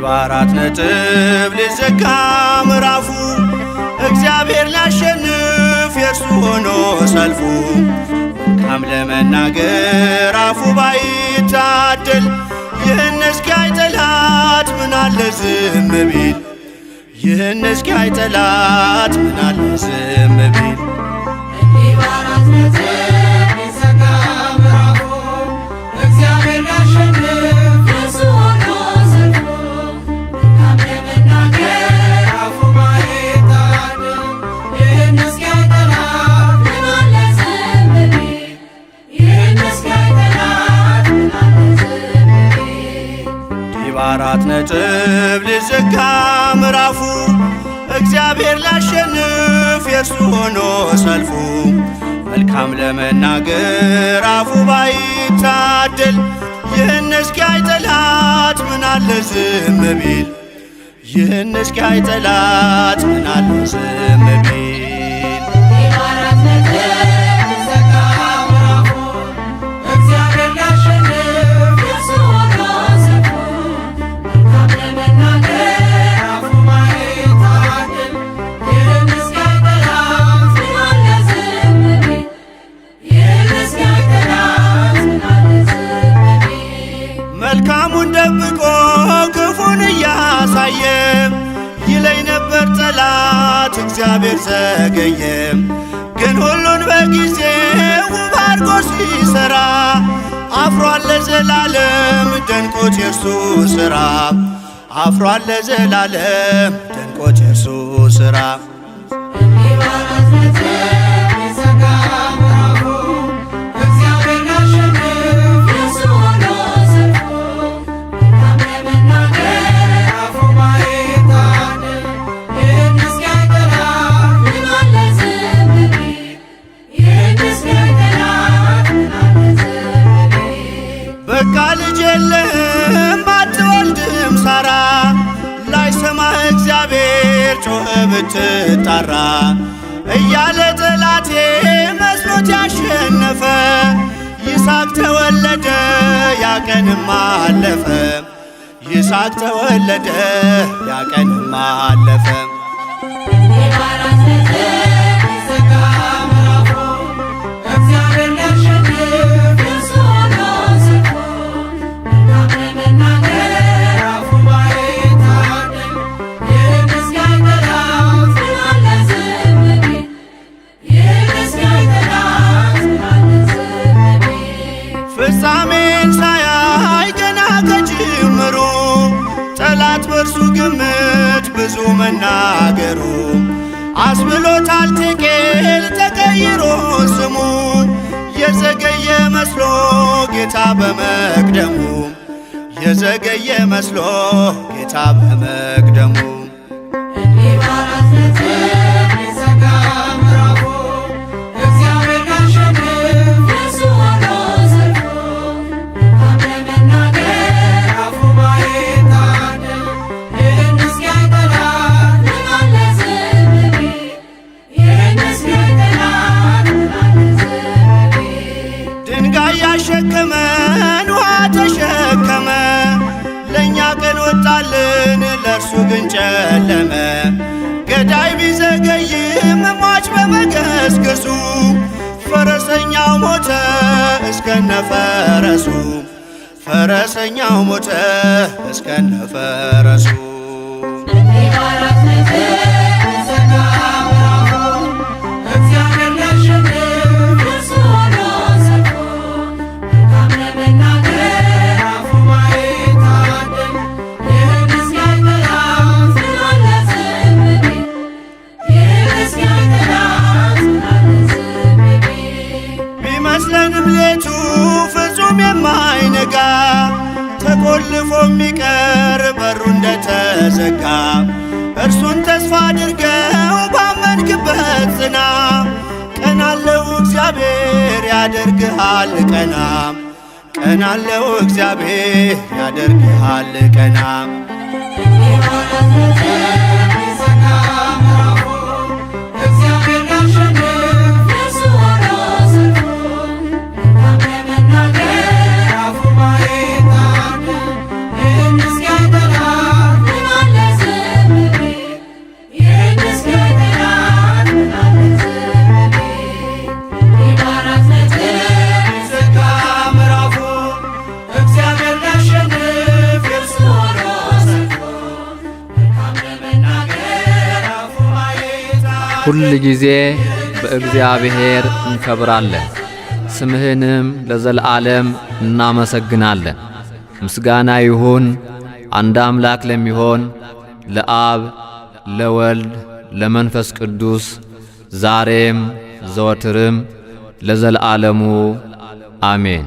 በአራት ነጥብ ሊዘጋ ምዕራፉ እግዚአብሔር ሊያሸንፍ የእርሱ ሆኖ ሰልፉ መልካም ለመናገር አፉ ባይታደል ይህን እስኪያይ ጠላት ምናለ ዝም ቢል ይህን እስኪያይ ጠላት ምናለ ዝም ቢል በአራት ነጥብ ሊዘጋ ምዕራፉ እግዚአብሔር ሊያሸንፍ የእርሱ ሆኖ ሰልፉ መልካም ለመናገር አፉ ባይታደል ይህን እስኪያይ ጠላት ምናለ ዝም ቢል ይህን እስኪያይ ጠላት ምናለ ዝም ቢል በአራት ነጥብ ሊዘጋ ምዕራፉ እግዚአብሔር ሊያሸንፍ የእርሱ ሆኖ ሰልፉ መልካም ለመናገር አፉ ባይታደል ይህን እስኪያይ ጠላት ምናለ ዝም ቢል ይህን እስኪያይ ጠላት ምናለ ዝም ቢል በአራት ነጥብ ሊዘጋ ምዕራፉ እግዚአብሔር ሊያሸንፍ የእርሱ ሆኖ ሰልፉ መልካም ለመናገር አፉ ባይታደል ይህን እስኪያይ ጠላት ምናለ ዝም ቢል ይህን እስኪያይ ጠላት ምናለ ዝም ቢል መልካሙን ደብቆ ክፉን እያሳየ ይለኝ ነበር ጠላት እግዚአብሔር ዘገየ ግን ሁሉን በጊዜው ውብ አድርጎ ሲሰራ አፍሯል ለዘላለም ደንቆት የእርሱ ሥራ አፍሯል ለዘላለም ደንቆት የእርሱ ሥራ በአራት ነጥብ ሊዘጋ ምዕራፉ እግዚአብሔር ሊያሸንፍ የእርሱ ሆኖ ሰልፉ መልካም ለመናገር አፉ ባይታደል ይህን እስኪያይ ጠላት ምናለ ዝም ቢል ይህን እስኪያይ ጠላት ምናለ ዝም ቢል በቃ ልጅ የለህም አትወልድም ሳራ ላይሰማህ እግዚአብሔር ጮኸ ብትጣራ እያለ ጠላቴ መስሎት ያሸነፈ ይስሐቅ ተወለደ ያቀንም አለፈ ይስሐቅ ተወለደ ያቀንም አለፈ በአራት ነጥብ ሊዘጋ ምዕራፉ እግዚአብሔር ሊያሸንፍ የእርሱ ሆኖ ሰልፉ መልካም ለመናገር አፉ ባይታደል ይህን እስኪያይ ጠላት ምናለ ዝም ቢል ይህን እስኪያይ ጠላት ምናለ ዝም ቢል ፍጻሜን ሳያይ ገና ከጅምሩ ጠላት በእርሱ ግምት ብዙ መናገሩ አስብሎታል ቴቄል ተቀይሮ ስሙ የዘገየ መስሎ ጌታ በመቅደሙ የዘገየ መስሎ ጌታ በመቅደሙ በአራት ነጥብ ሊዘጋ ምዕራፉ እግዚአብሔር ሊያሸንፍ የእርሱ ሆኖ ሰልፉ መልካም ለመናገር አፉ ባይታደል ይህን እስኪያይ ጠላት ምናለ ዝም ቢል ይህን እስኪያይ ጠላት ምናለ ዝም ቢል ድንጋይ ያሸከመን ውሃ ተሸከመ ለእኛ ቀን ወጣልን ለእርሱ ግን ጨለመ ገዳይ ቢዘገይም ሟች በመገስገሱ ፈረሰኛው ሞተ እስከነ ፈረሱ ፈረሰኛው ሞተ እስከነ ፈረሱ በአራት ነጥብ ሊዘጋ ምዕራፉ እግዚአብሔር ሊያሸንፍ የእርሱ ሆኖ ሰልፉ መልካም ለመናገር አፉ ባይታደል ይህን እስኪያይ ጠላት ምናለ ዝም ቢል ይህን እስኪያይ ጠላት ምናለ ዝም ቢል ቢመስለንም ሌቱ ፍጹም የማይነጋ ተቆልፎ የሚቀር በሩ እንደተዘጋ እርሱን ተስፋ አድርገው ባመንክበት ጽና ቀናለው እግዚአብሔር ያደርግሃል ቀና ቀናለው እግዚአብሔር ያደርግሃል ቀና በአራት ነጥብ ሊዘጋ ምዕራፉ እግዚአብሔር ሊያሸንፍ የእርሱ ሆኖ ሰልፉ መልካም ለመናገር አፉ ባይታደል ይህን እስኪያይ ጠላት ሁል ጊዜ በእግዚአብሔር እንከብራለን፣ ስምህንም ለዘለዓለም እናመሰግናለን። ምስጋና ይሁን አንድ አምላክ ለሚሆን ለአብ ለወልድ ለመንፈስ ቅዱስ ዛሬም ዘወትርም ለዘለዓለሙ አሜን።